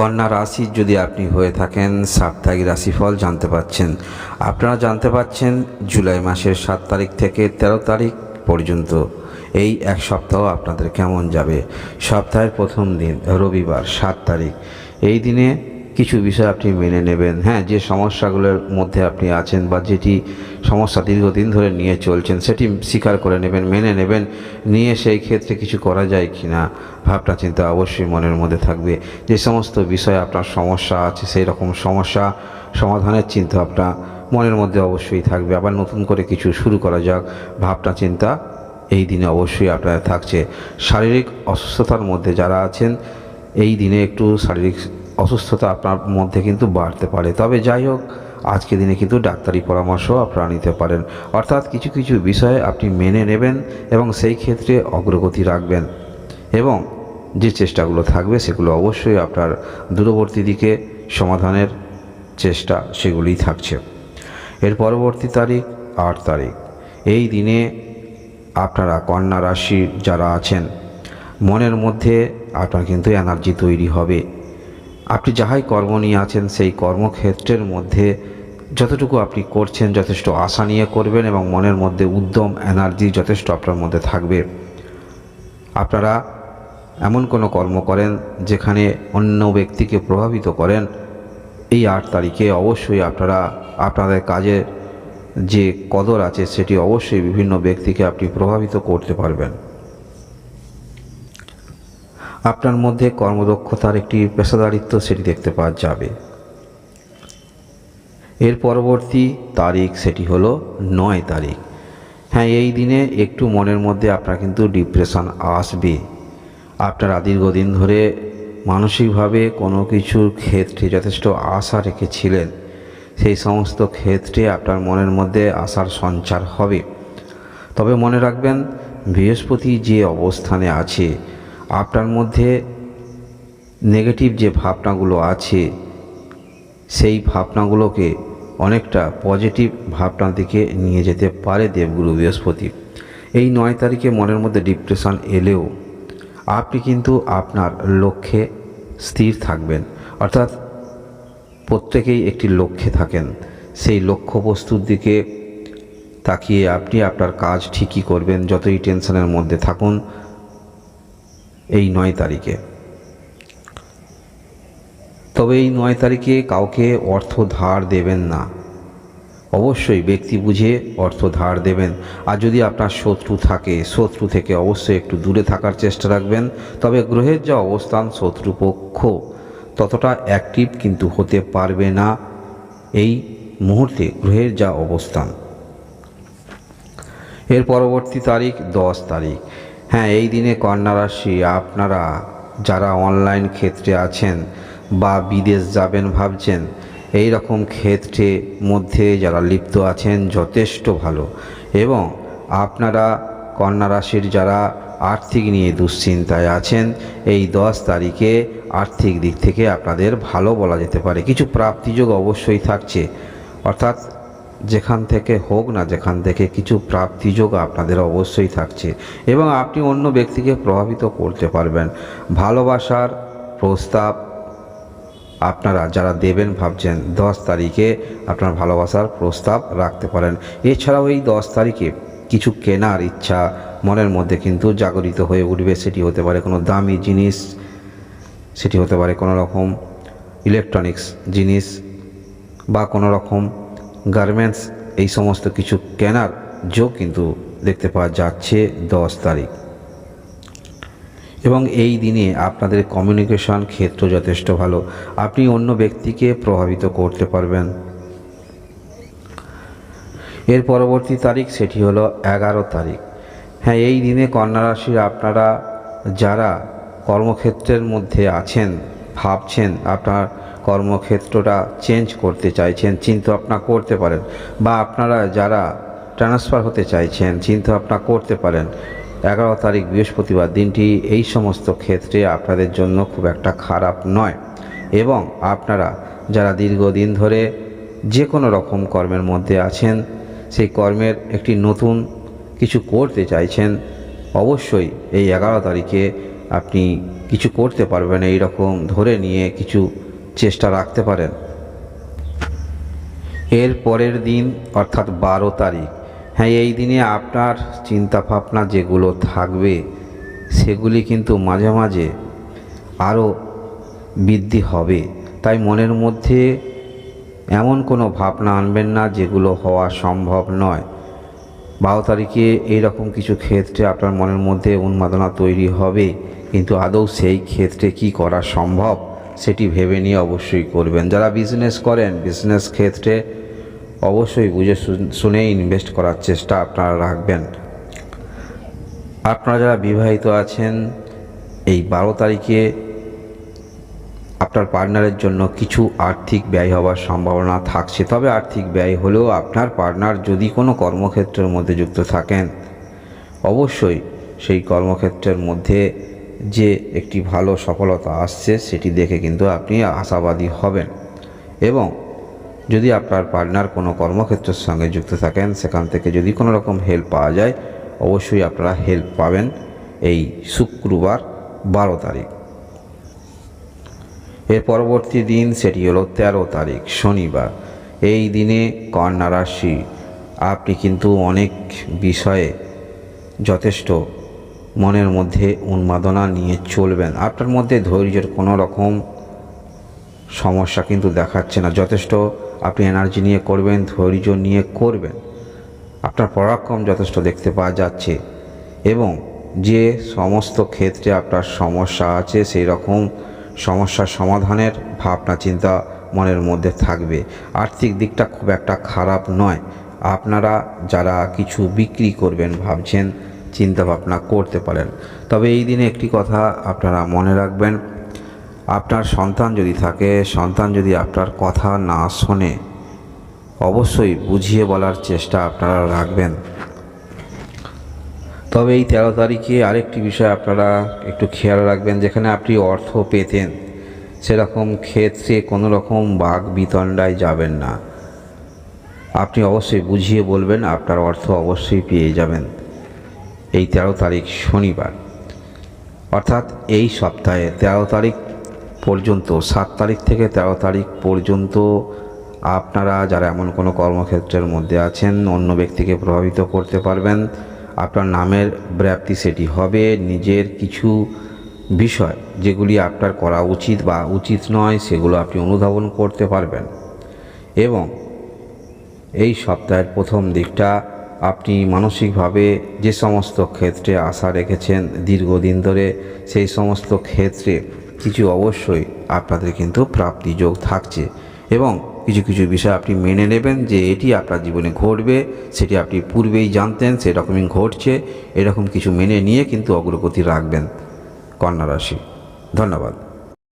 কন্যা রাশি যদি আপনি হয়ে থাকেন, সাপ্তাহিক রাশিফল জানতে পাচ্ছেন। আপনারা জানতে পাচ্ছেন জুলাই মাসের 7 তারিখ থেকে 13 তারিখ পর্যন্ত এই এক সপ্তাহ আপনাদের কেমন যাবে। সপ্তাহের প্রথম দিন রবিবার 7 তারিখ। এই দিনে কিছু বিষয় আপনি মেনে নেবেন। যে সমস্যাগুলোর মধ্যে আপনি আছেন বা যেটি সমস্যা দীর্ঘদিন ধরে নিয়ে চলছেন সেটি স্বীকার করে নেবেন, মেনে নেবেন, নিয়ে সেই ক্ষেত্রে কিছু করা যায় কি না ভাবনা চিন্তা অবশ্যই মনের মধ্যে থাকবে। যে সমস্ত বিষয়ে আপনার সমস্যা আছে সেই রকম সমস্যা সমাধানের চিন্তা আপনার মনের মধ্যে অবশ্যই থাকবে। আবার নতুন করে কিছু শুরু করা যাক ভাবনা চিন্তা এই দিনে অবশ্যই আপনার থাকছে। শারীরিক অসুস্থতার মধ্যে যারা আছেন এই দিনে একটু শারীরিক অসুস্থতা আপনার মধ্যে কিন্তু বাড়তে পারে। তবে যাই হোক, আজকে দিনে কিন্তু ডাক্তারি পরামর্শ আপনারা নিতে পারেন। অর্থাৎ কিছু কিছু বিষয়ে আপনি মেনে নেবেন এবং সেই ক্ষেত্রে অগ্রগতি রাখবেন এবং যে চেষ্টাগুলো থাকবে সেগুলো অবশ্যই আপনার দূরবর্তী দিকে সমাধানের চেষ্টা সেগুলিই থাকছে। এর পরবর্তী তারিখ 8 তারিখ। এই দিনে আপনারা কন্যা রাশি যারা আছেন মনের মধ্যে আপনার কিন্তু এনার্জি তৈরি হবে। আপনি যাহাই কর্ম নিয়ে আছেন সেই কর্মক্ষেত্রের মধ্যে যতটুকু আপনি করছেন যথেষ্ট আশা নিয়ে করবেন এবং মনের মধ্যে উদ্যম এনার্জি যথেষ্ট আপনার মধ্যে থাকবে। আপনারা এমন কোনো কর্ম করেন যেখানে অন্য ব্যক্তিকে প্রভাবিত করেন, এই 8 তারিখে অবশ্যই আপনারা আপনাদের কাজের যে কদর আছে সেটি অবশ্যই বিভিন্ন ব্যক্তিকে আপনি প্রভাবিত করতে পারবেন। আপনার মধ্যে কর্মদক্ষতার একটি পেশাদারিত্ব সেটি দেখতে পাওয়া যাবে। এর পরবর্তী তারিখ সেটি হলো 9 তারিখ। এই দিনে একটু মনের মধ্যে আপনার কিন্তু ডিপ্রেশন আসবে। আপনারা দীর্ঘদিন ধরে মানসিকভাবে কোনো কিছুর ক্ষেত্রে যথেষ্ট আশা রেখেছিলেন, সেই সমস্ত ক্ষেত্রে আপনার মনের মধ্যে আশার সঞ্চার হবে। তবে মনে রাখবেন বৃহস্পতি যে অবস্থানে আছে আপনার মধ্যে নেগেটিভ যে ভাবনাগুলো আছে সেই ভাবনাগুলোকে অনেকটা পজিটিভ ভাবনার দিকে নিয়ে যেতে পারে দেবগুরু বৃহস্পতি। এই 9 তারিখে মনের মধ্যে ডিপ্রেশন এলেও আপনি কিন্তু আপনার লক্ষ্যে স্থির থাকবেন। অর্থাৎ প্রত্যেকেই একটি লক্ষ্যে থাকেন, সেই লক্ষ্যবস্তুর দিকে তাকিয়ে আপনি আপনার কাজ ঠিকই করবেন যতই টেনশনের মধ্যে থাকুন। এই 9 তারিখে তবে এই 9 তারিখে কাউকে অর্থ ধার দেবেন না, অবশ্যই ব্যক্তি বুঝে অর্থ ধার দেবেন। আর যদি আপনার শত্রু থাকে শত্রু থেকে অবশ্যই একটু দূরে থাকার চেষ্টা রাখবেন। তবে গ্রহের যা অবস্থান শত্রুপক্ষ ততটা অ্যাক্টিভ কিন্তু হতে পারবে না এই মুহূর্তে গ্রহের যা অবস্থান। এর পরবর্তী তারিখ 10 তারিখ। এই দিনে কন্যা রাশি আপনারা যারা অনলাইন ক্ষেত্রে আছেন বা বিদেশ যাবেন ভাবছেন, এই রকম ক্ষেত্রে মধ্যে যারা লিপ্ত আছেন যথেষ্ট ভালো। এবং আপনারা কন্যা রাশির যারা আর্থিক নিয়ে দুশ্চিন্তায় আছেন এই 10 তারিখে আর্থিক দিক থেকে আপনাদের ভালো বলা যেতে পারে। কিছু প্রাপ্তিযোগ অবশ্যই থাকছে, অর্থাৎ যেখান থেকে হোক না যেখান থেকে কিছু প্রাপ্তিযোগ আপনাদের অবশ্যই থাকছে এবং আপনি অন্য ব্যক্তিকে প্রভাবিত করতে পারবেন। ভালোবাসার প্রস্তাব আপনারা যারা দেবেন ভাবছেন 10 তারিখে আপনার ভালোবাসার প্রস্তাব রাখতে পারেন। এছাড়াও এই 10 তারিখে কিছু কেনার ইচ্ছা মনের মধ্যে কিন্তু জাগরিত হয়ে উঠবে। সেটি হতে পারে কোনো দামি জিনিস, সেটি হতে পারে কোনো রকম ইলেকট্রনিক্স জিনিস বা কোনো রকম গার্মেন্টস, এই সমস্ত কিছু কেনার যোগ কিন্তু দেখতে পাওয়া যাচ্ছে 10 তারিখ। এবং এই দিনে আপনাদের কমিউনিকেশন ক্ষেত্র যথেষ্ট ভালো, আপনি অন্য ব্যক্তিকে প্রভাবিত করতে পারবেন। এর পরবর্তী তারিখ সেটি হলো 11 তারিখ। এই দিনে কন্যা রাশির আপনারা যারা কর্মক্ষেত্রের মধ্যে আছেন ভাবছেন আপনার কর্মক্ষেত্রটা চেঞ্জ করতে চাইছেন, চিন্তা ভাবনা করতে পারেন। বা আপনারা যারা ট্রান্সফার হতে চাইছেন চিন্তা ভাবনা করতে পারেন। 11 তারিখ বৃহস্পতিবার দিনটি এই সমস্ত ক্ষেত্রে আপনাদের জন্য খুব একটা খারাপ নয়। এবং আপনারা যারা দীর্ঘদিন ধরে যে কোনো রকম কর্মের মধ্যে আছেন সেই কর্মের একটি নতুন কিছু করতে চাইছেন, অবশ্যই এই 11 তারিখে আপনি কিছু করতে পারবেন এই রকম ধরে নিয়ে কিছু চেষ্টা রাখতে পারেন। এর পরের দিন অর্থাৎ 12 তারিখ, হ্যাঁ এই দিনে আপনার চিন্তা ভাবনা যেগুলো থাকবে সেগুলি কিন্তু মাঝে মাঝে আরও বৃদ্ধি হবে। তাই মনের মধ্যে এমন কোনো ভাবনা আনবেন না যেগুলো হওয়া সম্ভব নয়। 12 তারিখে এইরকম কিছু ক্ষেত্রে আপনার মনের মধ্যে উন্মাদনা তৈরি হবে, কিন্তু আদৌ সেই ক্ষেত্রে কি করা সম্ভব সেটি ভেবে নিয়ে অবশ্যই করবেন। যারা বিজনেস করেন, বিজনেস ক্ষেত্রে অবশ্যই বুঝে শুনে ইনভেস্ট করার চেষ্টা আপনারা রাখবেন। আপনারা যারা বিবাহিত আছেন, এই 12 তারিখে আপনার পার্টনারের জন্য কিছু আর্থিক ব্যয় হওয়ার সম্ভাবনা থাকছে। তবে আর্থিক ব্যয় হলেও আপনার পার্টনার যদি কোনো কর্মক্ষেত্রের মধ্যে যুক্ত থাকেন, অবশ্যই সেই কর্মক্ষেত্রের মধ্যে যে একটি ভালো সফলতা আসছে সেটি দেখে কিন্তু আপনি আশাবাদী হবেন। এবং যদি আপনার পার্টনার কোনো কর্মক্ষেত্রের সঙ্গে যুক্ত থাকেন, সেখান থেকে যদি কোনো রকম হেল্প পাওয়া যায়, অবশ্যই আপনারা হেল্প পাবেন এই শুক্রবার 12 তারিখ। এর পরবর্তী দিন সেটি হলো 13 তারিখ শনিবার। এই দিনে কন্যা রাশি, আপনি কিন্তু অনেক বিষয়ে যথেষ্ট মনের মধ্যে উন্মাদনা নিয়ে চলবেন। আপনার মধ্যে ধৈর্যের কোনো রকম সমস্যা কিন্তু দেখাচ্ছে না। যথেষ্ট আপনি এনার্জি নিয়ে করবেন, ধৈর্য নিয়ে করবেন। আপনার পরাক্রম যথেষ্ট দেখতে পাওয়া যাচ্ছে এবং যে সমস্ত ক্ষেত্রে আপনার সমস্যা আছে সেই রকম সমস্যার সমাধানের ভাবনা চিন্তা মনের মধ্যে থাকবে। আর্থিক দিকটা খুব একটা খারাপ নয়। আপনারা যারা কিছু বিক্রি করবেন ভাবছেন, চিন্তা ভাবনা করতে পারেন। তবে এই দিনে একটি কথা আপনারা মনে রাখবেন, আপনার সন্তান যদি থাকে, সন্তান যদি আপনার কথা না শোনে, অবশ্যই বুঝিয়ে বলার চেষ্টা আপনারা রাখবেন। তবে এই 13 তারিখে আরেকটি বিষয় আপনারা একটু খেয়াল রাখবেন, যেখানে আপনি অর্থ পেতেন সেরকম ক্ষেত্রে কোনো রকম বাক বিতণ্ডায় যাবেন না। আপনি অবশ্যই বুঝিয়ে বলবেন, আপনার অর্থ অবশ্যই পেয়ে যাবেন এই 13 তারিখ শনিবার। অর্থাৎ এই সপ্তাহে 13 তারিখ পর্যন্ত, 7 তারিখ থেকে 13 তারিখ পর্যন্ত আপনারা যারা এমন কোনো কর্মক্ষেত্রের মধ্যে আছেন, অন্য ব্যক্তিকে প্রভাবিত করতে পারবেন। আপনার নামের ব্যাপ্তি সেটি হবে। নিজের কিছু বিষয় যেগুলি আপনার করা উচিত বা উচিত নয় সেগুলো আপনি অনুধাবন করতে পারবেন। এবং এই সপ্তাহের প্রথম দিকটা আপনি মানসিকভাবে যে সমস্ত ক্ষেত্রে আশা রেখেছেন দীর্ঘদিন ধরে, সেই সমস্ত ক্ষেত্রে কিছু অবশ্যই আপনাদের কিন্তু প্রাপ্তিযোগ থাকছে। এবং কিছু কিছু বিষয় আপনি মেনে নেবেন যে এটি আপনার জীবনে ঘটবে, সেটি আপনি পূর্বেই জানতেন, সেরকমই ঘটছে, এরকম কিছু মেনে নিয়ে কিন্তু অগ্রগতি রাখবেন কন্যা রাশি। ধন্যবাদ।